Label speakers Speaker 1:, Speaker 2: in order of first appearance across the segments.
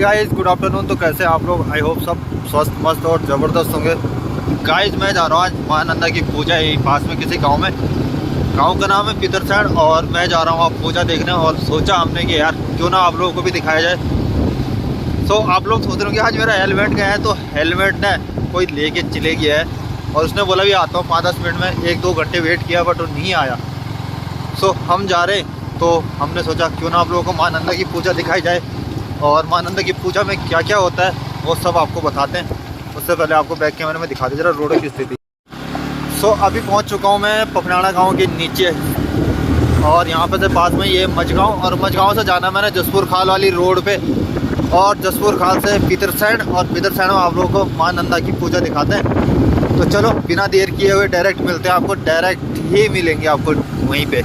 Speaker 1: Guys, good afternoon. तो कैसे आप लोग? आई होप सब स्वस्थ मस्त और ज़बरदस्त होंगे। गाइस मैं जा रहा हूँ आज महानंदा की पूजा है पास में किसी गांव में। गांव का नाम है पितरसैण और मैं जा रहा हूँ आप पूजा देखने। और सोचा हमने कि यार क्यों ना आप लोगों को भी दिखाया जाए। सो आप लोग सोच रहे हो कि आज मेरा हेलमेट गया है, तो हेलमेट ने कोई लेके चले गया है और उसने बोला भी आता हूँ 5-10 मिनट में। 1-2 घंटे वेट किया बट वो नहीं आया। सो हम जा रहे, तो हमने सोचा क्यों ना आप लोगों को महानंदा की पूजा दिखाई जाए और महानंदा की पूजा में क्या क्या होता है वो सब आपको बताते हैं। उससे पहले आपको बैक कैमरे में दिखा दे जरा रोड की स्थिति। सो अभी पहुंच चुका हूं मैं पपनाड़ा गांव के नीचे और यहाँ पे से पास में ये मझगांव, और मझगांव से जाना मैंने जसपुर खाल वाली रोड पे और जसपुर खाल से पितरसैण, और पितरसैण में आप लोगों को महानंदा की पूजा दिखाते हैं। तो चलो बिना देर किए हुए डायरेक्ट मिलते हैं आपको, डायरेक्ट ही मिलेंगे आपको वहीं पर।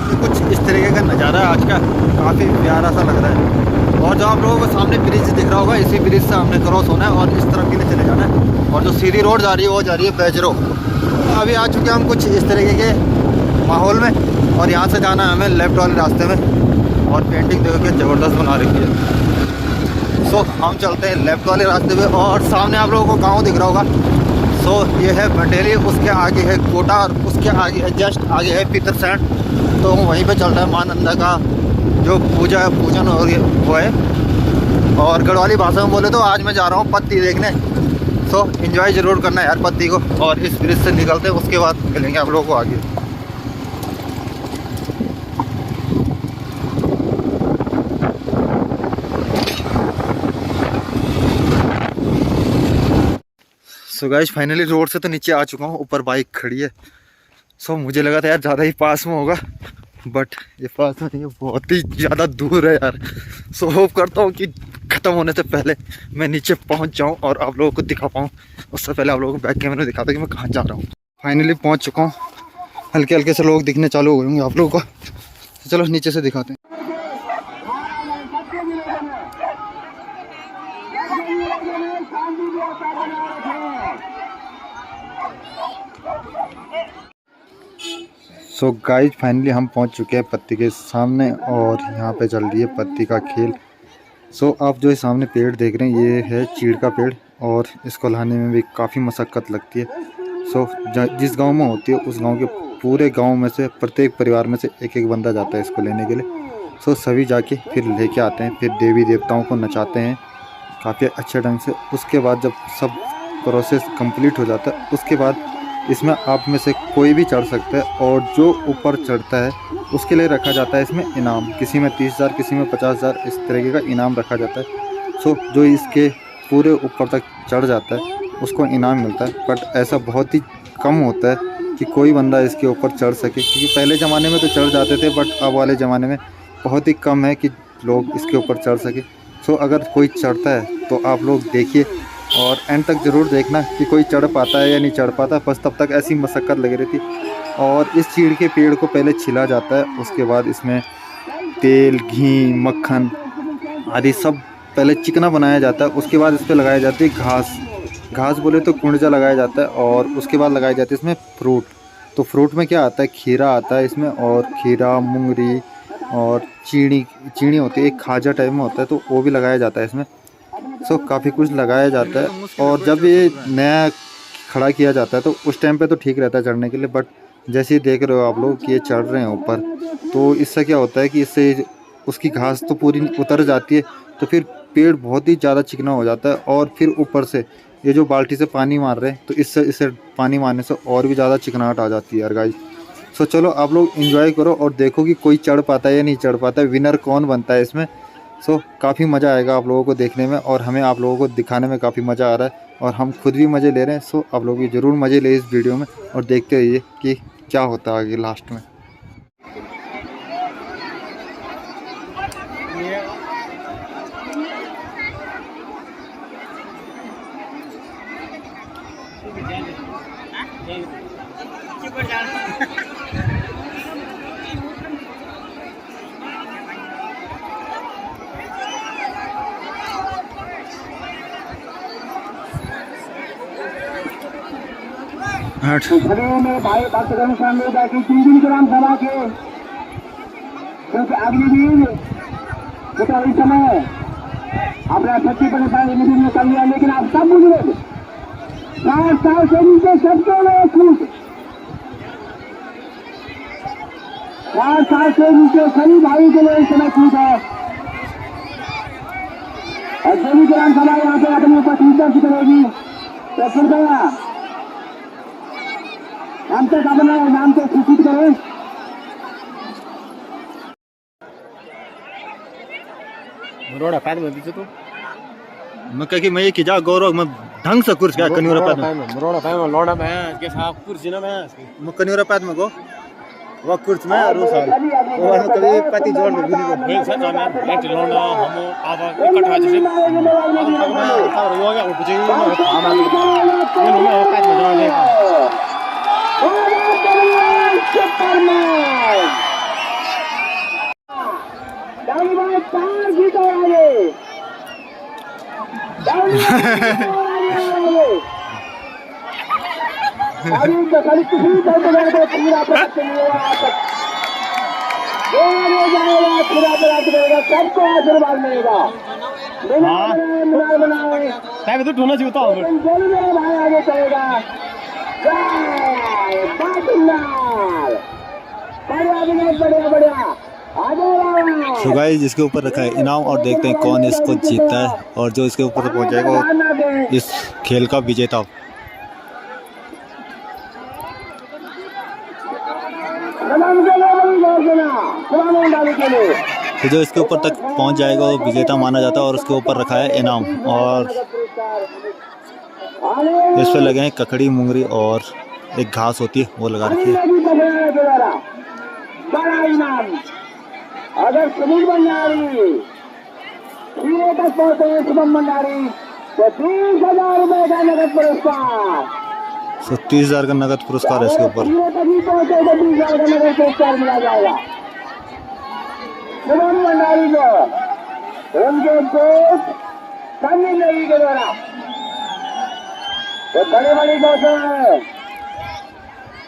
Speaker 1: तो कुछ इस तरीके का नज़ारा है आज का, काफ़ी प्यारा सा लग रहा है। और जो आप लोगों को सामने ब्रिज दिख रहा होगा, इसी ब्रिज से हमने क्रॉस होना है और इस तरफ के लिए चले जाना है। और जो सीधी रोड जा रही है वो जा रही है बैजरो। अभी आ चुके हैं हम कुछ इस तरीके के माहौल में और यहाँ से जाना है हमें लेफ्ट वाले रास्ते में। और पेंटिंग देखो के ज़बरदस्त बना रखी है। सो हम चलते हैं लेफ्ट वाले रास्ते पे और सामने आप लोगों को गाँव दिख रहा होगा। सो ये है भटेली, उसके आगे है कोटा और उसके आगे है जस्ट आगे है पितरसैण। तो वहीं पे चल रहा है महानंदा का जो पूजा है, पूजन वो है। और गढ़वाली भाषा में बोले तो आज मैं जा रहा हूँ पत्ती देखने। सो एंजॉय ज़रूर करना है यार पत्ती को। और इस ब्रिज से निकलते हैं, उसके बाद मिलेंगे आप लोगों को आगे। सो गाइस फाइनली रोड से तो नीचे आ चुका हूँ, ऊपर बाइक खड़ी है। सो मुझे लगा था यार ज़्यादा ही पास में होगा, बट ये पास में नहीं है, बहुत ही ज़्यादा दूर है यार। सो होप करता हूँ कि ख़त्म होने से पहले मैं नीचे पहुँच जाऊँ और आप लोगों को दिखा पाऊँ। उससे पहले आप लोगों को बैक कैमरे में दिखाता कि मैं कहाँ जा रहा हूँ। फाइनली पहुँच चुका हूँ, हल्के हल्के से लोग दिखने चालू हो होंगे आप लोगों को। तो चलो नीचे से दिखाते हैं। सो गाइज फाइनली हम पहुंच चुके हैं पत्ती के सामने और यहाँ पे चल रही है पत्ती का खेल। सो आप जो सामने पेड़ देख रहे हैं ये है चीड़ का पेड़ और इसको लाने में भी काफ़ी मशक्क़त लगती है। सो जिस गांव में होती है उस गांव के पूरे गांव में से प्रत्येक परिवार में से एक एक बंदा जाता है इसको लेने के लिए। सो सभी जाके फिर लेके आते हैं, फिर देवी देवताओं को नचाते हैं काफ़ी अच्छे ढंग से। उसके बाद जब सब प्रोसेस कंप्लीट हो जाता है उसके बाद इसमें आप में से कोई भी चढ़ सकता है और जो ऊपर चढ़ता है उसके लिए रखा जाता है इसमें इनाम। किसी में 30,000, किसी में 50,000, इस तरीके का इनाम रखा जाता है। सो जो इसके पूरे ऊपर तक चढ़ जाता है उसको इनाम मिलता है। बट ऐसा बहुत ही कम होता है कि कोई बंदा इसके ऊपर चढ़ सके, क्योंकि पहले ज़माने में तो चढ़ जाते थे बट अब वाले ज़माने में बहुत ही कम है कि लोग इसके ऊपर चढ़ सके। सो अगर कोई चढ़ता है तो आप लोग देखिए और एंड तक ज़रूर देखना कि कोई चढ़ पाता है या नहीं चढ़ पाता। बस तब तक ऐसी मशक्क़त लगी रहती। और इस चीड़ के पेड़ को पहले छिला जाता है, उसके बाद इसमें तेल, घी, मक्खन आदि सब पहले चिकना बनाया जाता है। उसके बाद इस पर लगाई जाती है घास। घास बोले तो कुंडजा लगाया जाता है और उसके बाद लगाई जाती है इसमें फ्रूट। तो फ्रूट में क्या आता है, खीरा आता है इसमें, और खीरा, मुंगरी और चीनी होती है, एक खाजा टाइप में होता है तो वो भी लगाया जाता है इसमें। सो काफ़ी कुछ लगाया जाता है। और जब ये नया खड़ा किया जाता है तो उस टाइम पे तो ठीक रहता है चढ़ने के लिए, बट जैसे ही देख रहे हो आप लोग कि ये चढ़ रहे हैं ऊपर, तो इससे क्या होता है कि इससे उसकी घास तो पूरी उतर जाती है, तो फिर पेड़ बहुत ही ज़्यादा चिकना हो जाता है। और फिर ऊपर से ये जो बाल्टी से पानी मार रहे हैं तो इससे पानी मारने से और भी ज़्यादा चिकनाहट आ जाती है यार गाइस। सो चलो आप लोग इंजॉय करो और देखो कि कोई चढ़ पाता है या नहीं चढ़ पाता है, विनर कौन बनता है इसमें। सो काफ़ी मज़ा आएगा आप लोगों को देखने में और हमें आप लोगों को दिखाने में काफ़ी मज़ा आ रहा है और हम खुद भी मज़े ले रहे हैं। सो आप लोग भी ज़रूर मज़े ले इस वीडियो में और देखते रहिए कि क्या होता है आगे लास्ट में।
Speaker 2: में भाई भक्तगण शामिल है कि 3 दिन ग्राम सभा के क्योंकि अगले दिन इस समय अपना 30% लिमिट में कर लिया, लेकिन आप सब बुजुर्ग 60 साल से नीचे सबके लिए छूट। 60 साल से नीचे सभी भाई के लिए इस समय छूट है। और जो भी ग्राम सभा यहाँ पे अपनी उपस्थिति की करेगी तो कृपया हम तक अपने नाम को सूचित करें।
Speaker 3: रोड़ा पैद में दीजिए तो
Speaker 1: मैं कह कि मैं ये खिजा गौरव मैं ढंग से कुर्स क्या कन्यूरा पैद में
Speaker 3: रोड़ा पैद में लोड़ा में के साथ कुर्सी ना में
Speaker 1: मैं कन्यूरा पैद में गो वो कुर्स में और साल वो कभी पति जोड़ में भी को
Speaker 3: एक सच में एक लोड़ा हम आधा इकट्ठा जैसे हम और यो गया कुछ ही खाना ये लोग पैद में जाने
Speaker 2: चार जीत आगे सबको आशीर्वाद मिलेगा।
Speaker 3: टाइम तो ढूंढना चाहिए तो
Speaker 2: मेरा भाई आगे चलेगा। बढ़िया बढ़िया
Speaker 1: तो गाइस जिसके ऊपर रखा है इनाम और देखते हैं कौन इसको जीतता है और जो इसके ऊपर पहुंच जाएगा वो इस खेल का विजेता। तो जो इसके ऊपर तक पहुंच जाएगा वो विजेता माना जाता है और उसके ऊपर रखा है इनाम और इस पर लगे हैं ककड़ी मुंगरी और एक घास होती है वो लगा रखी है।
Speaker 2: बड़ा इनाम अगर सुनील भंडारी हीरे तक पहुंचे शुभम भंडारी तो 30,000 रुपए का नगद पुरस्कार।
Speaker 1: 30,000 का नगद पुरस्कार है इसके ऊपर।
Speaker 2: हीरे तक ही पहुंचे तो 20,000 का नगद पुरस्कार मिला जाएगा शुभम भंडारी को उनके कोच सन्नी देवी के द्वारा। तो बड़े बड़ी कोच है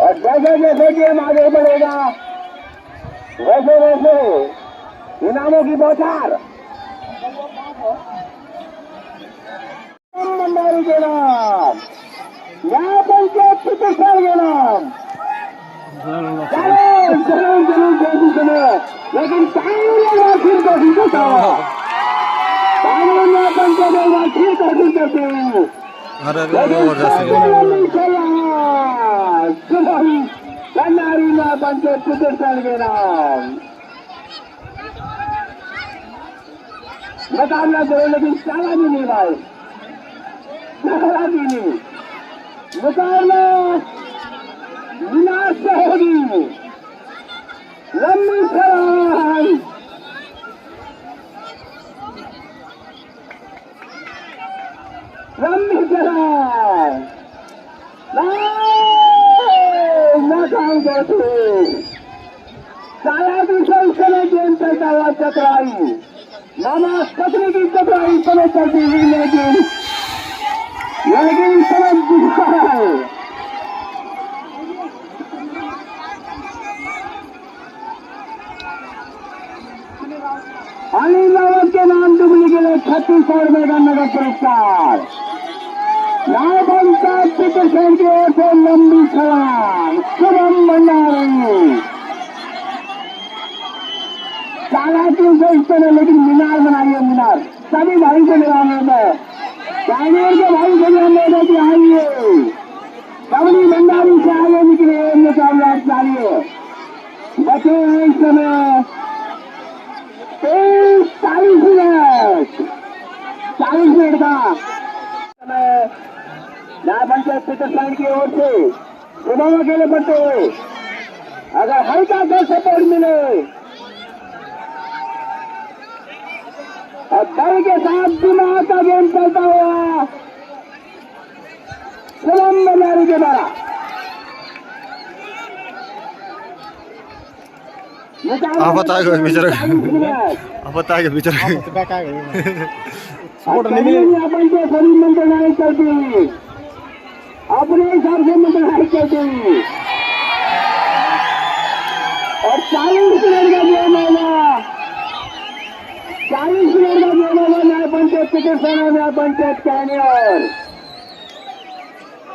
Speaker 2: और जैसे जैसे गेम आगे बढ़ेगा वैसे वैसे इनामों की बौछार। भंडारी के नाम यहाँ पंचायत चिकित्सक के नाम लेकिन फिर कोशिश करता हूँ फिर कोशिश करते हैं। भंडारी में पंचायत चिकित्सक के नाम मुकाबला करो लेकिन चाला भी नहीं भाई चाला भी नहीं। मुकाबला विनाश से होगी। लंबी छलांग लंबी छलांग नाकाम करते चाला भी समय गेम चलता हुआ चतुराई मामा कतरे की चतुराई समय चलती हुई लेकिन समय दिखता है। अली रावत के नाम डुबली के लिए 3600 रुपए का नगद पुरस्कार। नाव पंचायत चिकित्सक की ओर से लंबी छलांग शुभम भंडारी चाला की से इस तरह लेकिन मीनार बनाइए मीनार सभी भाई से निरामित है। कैनियर के भाई से निरामित कि आइए कबली भंडारी से आगे निकले मुकाबला चाहिए। बचे हैं इस समय 40 मिनट का समय। नया पंचायत चिकित्सक की ओर से सुबह अकेले बढ़ते हुए अगर हल्का सा सपोर्ट मिले और दल के साथ दिमाग का गेम चलता हुआ शुभम भंडारी के द्वारा
Speaker 1: आप बताएगा बेचारा आप बताएगा बेचारा
Speaker 2: सभी मंत्रनाएं चलती हुई अपने हिसाब से मंत्रनाएं चलती हुई और 40 मिनट का गेम होगा। 40 मिनट का गेम होगा। चिकित्सकों में पंचायत कैनियर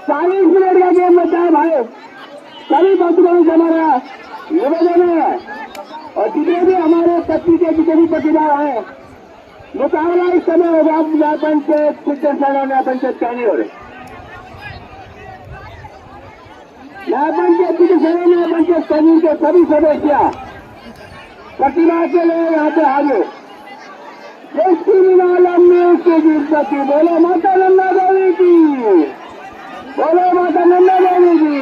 Speaker 2: 40 मिनट का गेम बचा है भाई। सभी बंधुओं से हमारा निवेदन है और जितने भी हमारे पत्नी के जितने भी प्रतिभा है मुकाबला इस समय होगा न्याय पंचायत चिकित्सकों न्याय पंचायत कैनियर न्याय पंचायत चिकित्सकों न्याय पंचायत कैनियर के सभी सदस्य प्रतिभा के लिए यहाँ पे हाजिर उसकी गिरपति बोलो माता नंदा देवी की बोलो माता नंदा देवी की।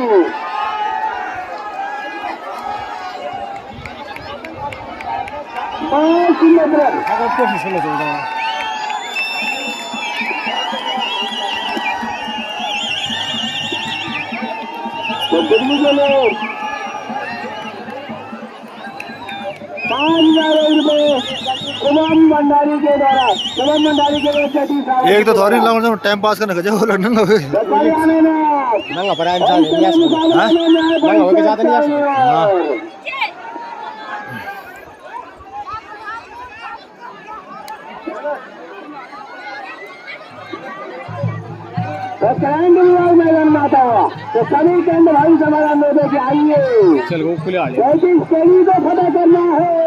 Speaker 2: तो दिल्ली के लोग 5,000 रुपये शुभम भंडारी के द्वारा
Speaker 1: एक तो थोड़ी लगा टाइम पास करने का जब लड़ने लगे
Speaker 3: नंगा पर इंसान नंगा होके जाते नहीं हां
Speaker 2: तो कैंड मैदान में आता हुआ तो सभी कैंड भाई समाधान में देखे आइए
Speaker 3: चल वो खुले आ जाए
Speaker 2: कैसी स्टेडी को फतह करना है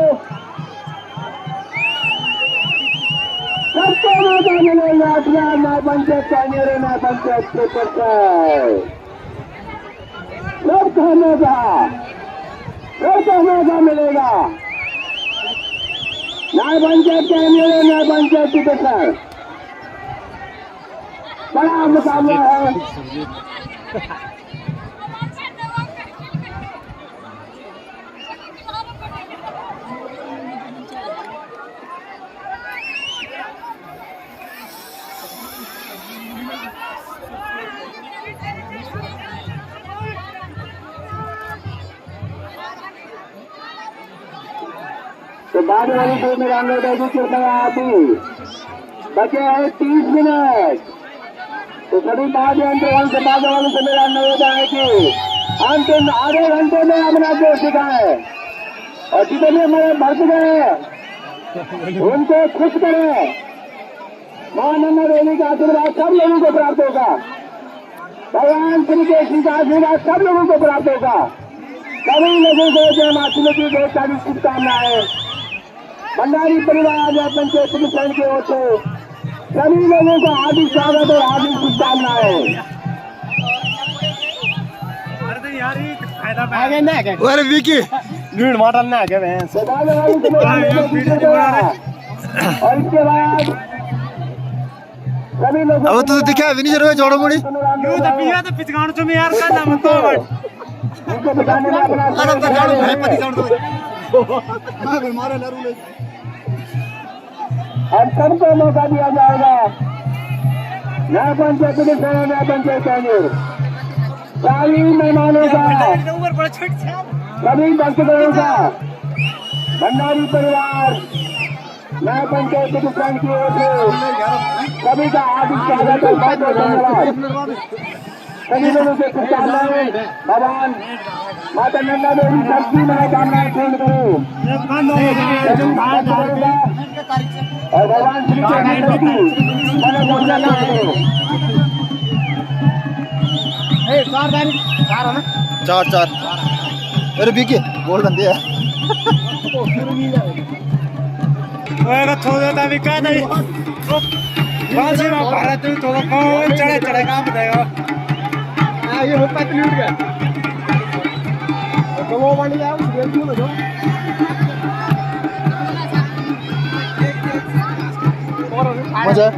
Speaker 2: सबको मौका मिलेगा अपना न्याय पंचायत कैनियर न्याय पंचायत के सबको मौका मिलेगा न्याय पंचायत कैनियर न्याय पंचायत के बड़ा मुकाबला है। तो बाद वाली टीम में राम लोटेगी कृपया आती बचे हैं 30 मिनट तो सभी बाद यंत्र से बाद वालों से मेरा निवेदन है कि अंतिम आधे घंटे में अपना जो सिखाए और जितने हमारे भर्त गए उनको खुश करें मां नंदा देवी का आशीर्वाद सब लोगों को प्राप्त होगा भगवान श्री कृष्ण का आशीर्वाद सब लोगों को प्राप्त होगा सभी लोगों को जय मां तुलसी की सारी शुभकामनाएं भंडारी परिवार या पंचायत चिकित्सक की ओर से सभी लोगों को हार्दिक स्वागत और हार्दिक शुभकामनाएं।
Speaker 3: अरे विकी भीड़ मारल ना के भैंस
Speaker 2: और इसके बाद सभी लोगों
Speaker 1: अब तो दिखा विनीशर में जोड़ो मुड़ी
Speaker 3: यू तो पिया तो पिचकाण तुम यार का नाम तो
Speaker 2: उनको बताने में अपना
Speaker 3: मारे लरू ले
Speaker 2: और सबको मौका दिया जाएगा न्याय पंचायत चिकित्सकों न्याय पंचायत कैनियर सभी मेहमानों का सभी दर्शकों का भंडारी परिवार न्याय पंचायत चिकित्सक की ओर से सभी का हार्दिक स्वागत और बहुत बहुत धन्यवाद सभी लोगों से शुभकामनाएं भगवान माता नंदा देवी सबकी मनोकामनाएं पूर्ण करो और भगवान श्री कृष्ण की मनोकामना करो।
Speaker 1: चार अरे विकी बोल रहे हैं
Speaker 3: ओएगा थोड़ा सा भी का नहीं बाजी में भारत में थोड़ा कौन चढ़े काम बताएगा ये हो पतली उठ गया तो वो वाली आओ गेम क्यों ना जो
Speaker 1: मजा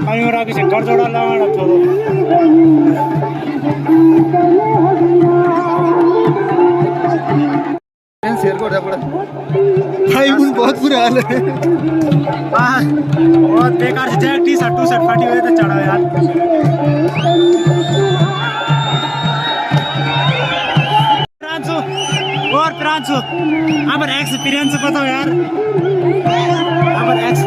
Speaker 3: पानी में राखी से घर जोड़ा लाना थोड़ा
Speaker 1: शेयर को पड़ा भाई उन बहुत बुरे हाल है
Speaker 3: बहुत बेकार से जैक टी शर्ट फाटी हुई तो चढ़ा यार प्रांशु अब एक्सपीरियंस बताओ यार अब एक्स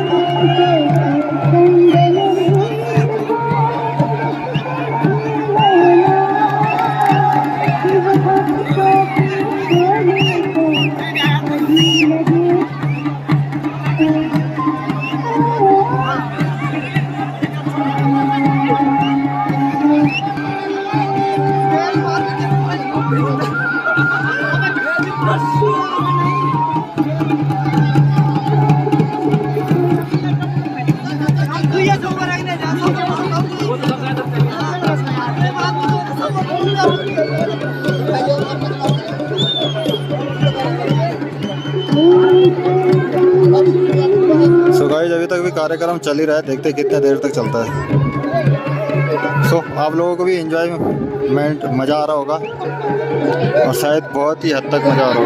Speaker 1: भी कार्यक्रम चल ही रहा है, देखते हैं कितने देर तक चलता है। सो आप लोगों को भी एंजॉयमेंट मज़ा आ रहा होगा और शायद बहुत ही हद तक मज़ा आ रहा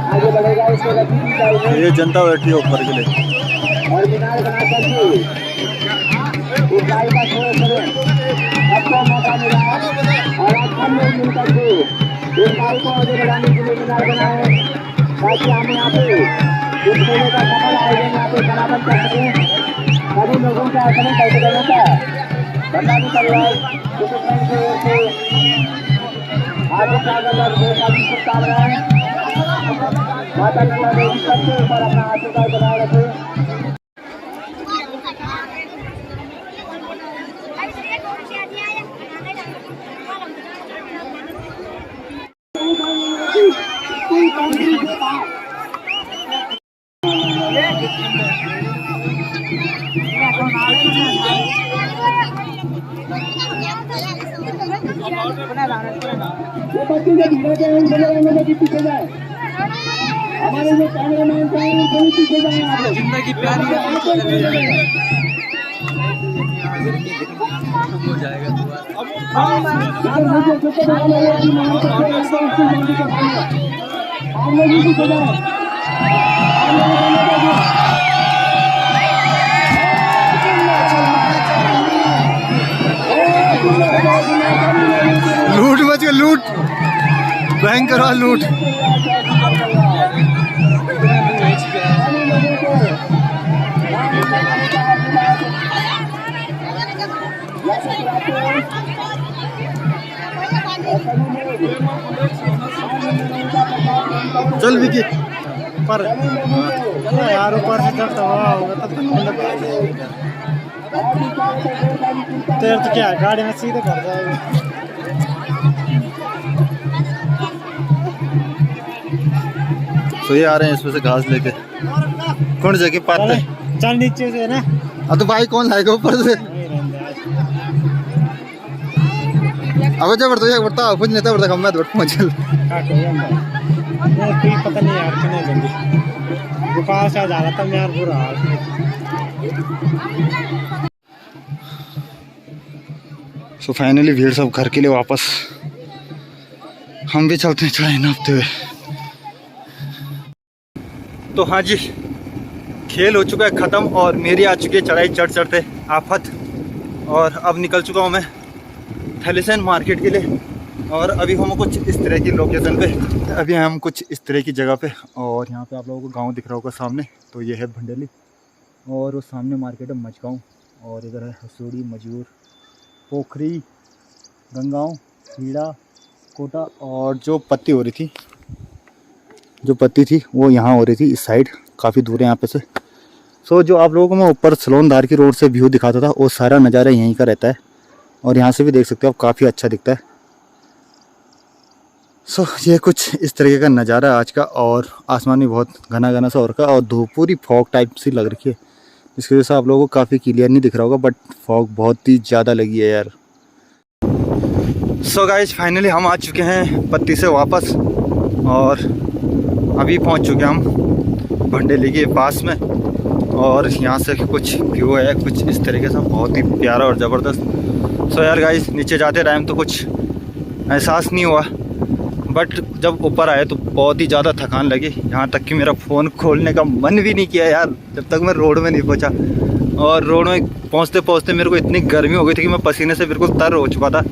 Speaker 2: आगे बढ़ेगा इसको
Speaker 1: होगा। ये जनता बैठी है ऊपर के लिए।
Speaker 2: और मीनार बना करके उस गाय का छोड़ करें, सबको मौका मिला और आप सब लोग मिल करके इस गाय को आगे बढ़ाने के लिए मीनार बनाए, ताकि हम यहाँ पे इस मेले का सफल आयोजन यहाँ पे समापन कर सकें। सभी लोगों का आचरण कैसे करने का बता भी चल रहा है। की ओर से आगे का शुभकामना है। माता गंगा देवी सबके ऊपर अपना आशीर्वाद बनाए रखे। हमारे जो कैमरामैन पीछे जाए, जिंदगी प्यारी हो जाएगा।
Speaker 1: लूट मच गया, लूट भयंकर लूट। चल विकी पर यार ऊपर से जब दवा होगा तब तेरे तो क्या गाड़ी में सीधे कर जाएगा। तो ये आ रहे हैं इसमें से घास लेके। कौन जगह पाते चल नीचे से ना। अब तो भाई कौन लाएगा ऊपर से। अब जब बढ़ता कुछ नहीं था बढ़ता कम मैं दौड़ पहुंच पता नहीं यार कितने जल्दी बुखार से जा रहा था मैं यार बुरा हाल। सो फाइनली भीड़ सब घर के लिए वापस, हम भी चलते हैं चढ़ाई नापते हुए। तो हाँ जी, खेल हो चुका है ख़त्म और मेरी आ चुकी है चढ़ाई चढ़ चढ़ते आफत। और अब निकल चुका हूँ मैं थलीसैंड मार्केट के लिए और अभी हम कुछ इस तरह की लोकेशन पे, अभी हम कुछ इस तरह की जगह पे। और यहाँ पे आप लोगों को गांव दिख रहा होगा सामने, तो ये है भंडेली और वो सामने मार्केट है मचगांव और इधर है हसूड़ी, मजूर, पोखरी, गंगांव, हीड़ा, कोटा। और जो पत्ती हो रही थी, जो पत्ती थी वो यहाँ हो रही थी इस साइड, काफ़ी दूर है यहाँ पे से। सो जो आप लोगों को मैं ऊपर सलोनदार की रोड से व्यू दिखाता था वो सारा नज़ारा यहीं का रहता है और यहाँ से भी देख सकते हो आप, काफ़ी अच्छा दिखता है। सो ये कुछ इस तरीके का नज़ारा है आज का। और आसमान भी बहुत घना घना सा हो रखा है और धूप पूरी फॉग टाइप सी लग रखी है, इसकी वजह से आप लोगों को काफ़ी क्लियर नहीं दिख रहा होगा, बट फॉग बहुत ही ज़्यादा लगी है यार। सो गाइस फाइनली हम आ चुके हैं पत्ती से वापस और अभी पहुंच चुके हैं हम भंडेली के पास में। और यहाँ से कुछ व्यू है कुछ इस तरीके से, बहुत ही प्यारा और ज़बरदस्त। सो यार गाइस नीचे जाते टाइम तो कुछ एहसास नहीं हुआ, बट जब ऊपर आए तो बहुत ही ज़्यादा थकान लगी, यहाँ तक कि मेरा फ़ोन खोलने का मन भी नहीं किया यार जब तक मैं रोड में नहीं पहुँचा। और रोड में पहुँचते पहुँचते मेरे को इतनी गर्मी हो गई थी कि मैं पसीने से बिल्कुल तर हो चुका था।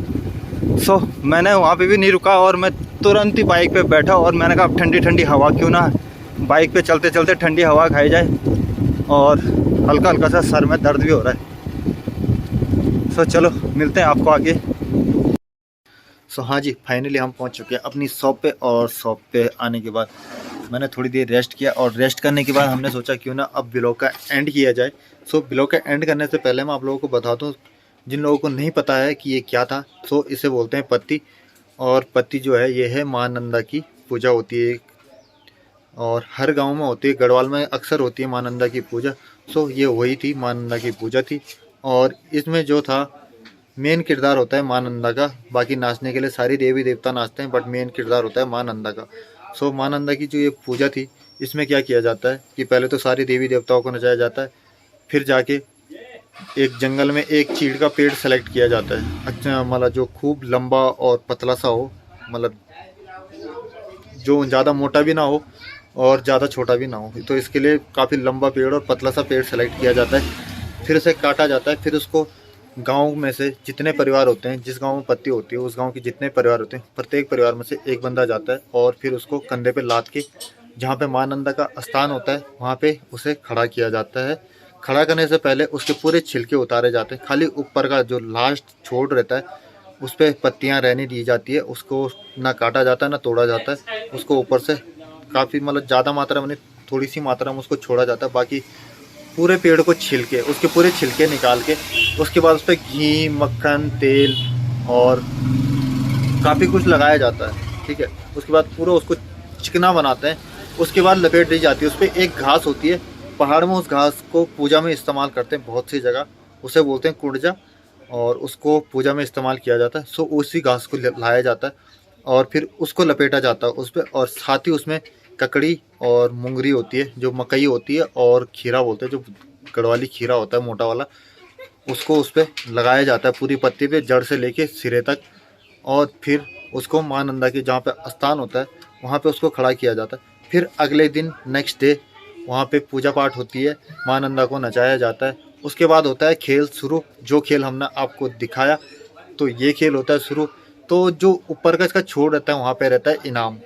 Speaker 1: सो मैंने वहाँ पे भी नहीं रुका और मैं तुरंत ही बाइक पे बैठा और मैंने कहा अब ठंडी ठंडी हवा क्यों ना बाइक पे चलते चलते ठंडी हवा खाई जाए। और हल्का हल्का सा सर में दर्द भी हो रहा है। सो चलो मिलते हैं आपको आगे। सो हाँ जी फाइनली हम पहुंच चुके हैं अपनी शॉप पे। और शॉप पे आने के बाद मैंने थोड़ी देर रेस्ट किया और रेस्ट करने के बाद हमने सोचा क्यों ना अब ब्लॉग का एंड किया जाए। सो ब्लॉग का एंड करने से पहले मैं आप लोगों को बता दूं जिन लोगों को नहीं पता है कि ये क्या था, सो इसे बोलते हैं पत्ती। और पत्ती जो है ये है माँ नंदा की पूजा होती है, और हर गांव में होती है। गढ़वाल में अक्सर होती है माँ नंदा की पूजा। सो ये वही थी, माँ नंदा की पूजा थी। और इसमें जो था मेन किरदार होता है माँ नंदा का। बाकी नाचने के लिए सारी देवी देवता नाचते हैं, बट मेन किरदार होता है माँ नंदा का। सो माँ नंदा की जो ये पूजा थी, इसमें क्या किया जाता है कि पहले तो सारी देवी देवताओं को नचाया जाता है, फिर जाके एक जंगल में एक चीड़ का पेड़ सेलेक्ट किया जाता है। अच्छा, मतलब जो खूब लंबा और पतला सा हो, मतलब जो ज़्यादा मोटा भी ना हो और ज़्यादा छोटा भी ना हो। तो इसके लिए काफ़ी लंबा पेड़ और पतला सा पेड़ सेलेक्ट किया जाता है, फिर उसे काटा जाता है। फिर उसको गांव में से जितने परिवार होते हैं, जिस गांव में पत्ती होती है उस गांव के जितने परिवार होते हैं, प्रत्येक परिवार में से एक बंदा जाता है और फिर उसको कंधे पे लाद के जहाँ पे माँ नंदा का स्थान होता है वहाँ पे उसे खड़ा किया जाता है। खड़ा करने से पहले उसके पूरे छिलके उतारे जाते हैं, खाली ऊपर का जो लास्ट छोड़ रहता है उस पर पत्तियाँ रहने दी जाती है। उसको ना काटा जाता है ना तोड़ा जाता है, उसको ऊपर से काफ़ी मतलब ज़्यादा मात्रा में, थोड़ी सी मात्रा में उसको छोड़ा जाता है। बाकी पूरे पेड़ को छील के, उसके पूरे छिलके निकाल के, उसके बाद उस पर घी, मक्खन, तेल और काफ़ी कुछ लगाया जाता है। ठीक है, उसके बाद पूरा उसको चिकना बनाते हैं। उसके बाद लपेट दी जाती है। उस पर एक घास होती है पहाड़ में, उस घास को पूजा में इस्तेमाल करते हैं बहुत सी जगह, उसे बोलते हैं कुंडजा, और उसको पूजा में इस्तेमाल किया जाता है। सो उसी घास को लाया जाता है और फिर उसको लपेटा जाता है उस पर, और साथ ही उसमें ककड़ी और मुंगरी होती है, जो मकई होती है, और खीरा बोलते हैं, जो गढ़वाली खीरा होता है मोटा वाला, उसको उस पर लगाया जाता है पूरी पत्ती पे, जड़ से लेके सिरे तक। और फिर उसको माँ नंदा के जहाँ पे स्थान होता है वहाँ पे उसको खड़ा किया जाता है। फिर अगले दिन नेक्स्ट डे वहाँ पे पूजा पाठ होती है, माँ नंदा को नचाया जाता है। उसके बाद होता है खेल शुरू, जो खेल हमने आपको दिखाया, तो ये खेल होता है शुरू। तो जो ऊपर का इसका छोड़ रहता है वहाँ पे रहता है इनाम,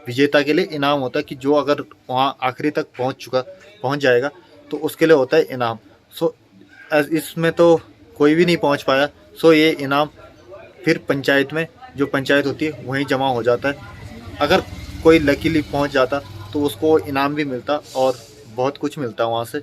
Speaker 1: विजेता के लिए इनाम होता है कि जो अगर वहाँ आखिरी तक पहुँच जाएगा तो उसके लिए होता है इनाम। सो इसमें तो कोई भी नहीं पहुँच पाया, सो ये इनाम फिर पंचायत में, जो पंचायत होती है वहीं जमा हो जाता है। अगर कोई लकीली पहुँच जाता तो उसको इनाम भी मिलता और बहुत कुछ मिलता वहाँ से।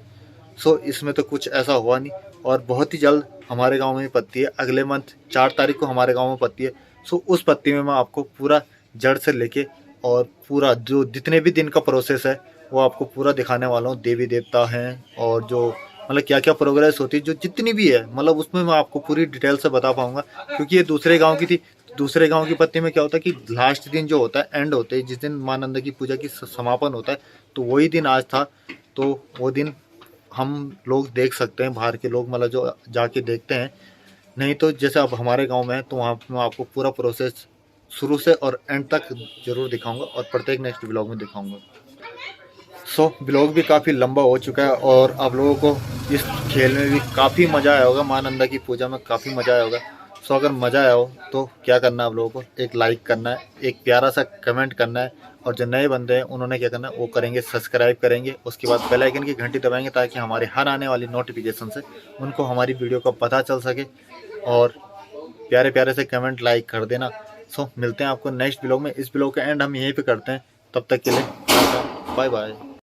Speaker 1: सो इसमें तो कुछ ऐसा हुआ नहीं, और बहुत ही जल्द हमारे गांव में पत्ती है। अगले मंथ 4 तारीख को हमारे गांव में पत्ती है। सो उस पत्ती में मैं आपको पूरा जड़ से लेके और पूरा जो जितने भी दिन का प्रोसेस है वो आपको पूरा दिखाने वाला हूँ। देवी देवता हैं और जो मतलब क्या क्या प्रोग्रेस होती है, जो जितनी भी है, मतलब उसमें मैं आपको पूरी डिटेल से बता पाऊँगा, क्योंकि ये दूसरे गाँव की थी। दूसरे गांव की पत्ती में क्या होता है कि लास्ट दिन जो होता है, एंड होते हैं जिस दिन माँ नंदा की पूजा की समापन होता है, तो वही दिन आज था। तो वो दिन हम लोग देख सकते हैं, बाहर के लोग मतलब जो जाके देखते हैं। नहीं तो जैसे अब हमारे गांव में है तो वहाँ मैं आपको पूरा प्रोसेस शुरू से और एंड तक जरूर दिखाऊंगा, और प्रत्येक नेक्स्ट ब्लॉग में दिखाऊंगा। सो ब्लॉग भी काफ़ी लंबा हो चुका है, और आप लोगों को इस खेल में भी काफ़ी मज़ा आया होगा, माँ नंदा की पूजा में काफ़ी मज़ा आया होगा। सो अगर मज़ा आया हो तो क्या करना है आप लोगों को, एक लाइक करना है, एक प्यारा सा कमेंट करना है, और जो नए बंदे हैं उन्होंने क्या करना है वो करेंगे, सब्सक्राइब करेंगे। उसके बाद बेल आइकन की घंटी दबाएंगे ताकि हमारे हर आने वाली नोटिफिकेशन से उनको हमारी वीडियो का पता चल सके, और प्यारे प्यारे से कमेंट लाइक कर देना। सो मिलते हैं आपको नेक्स्ट ब्लॉग में। इस ब्लॉग का एंड हम यहीं पे करते हैं, तब तक के लिए बाय बाय।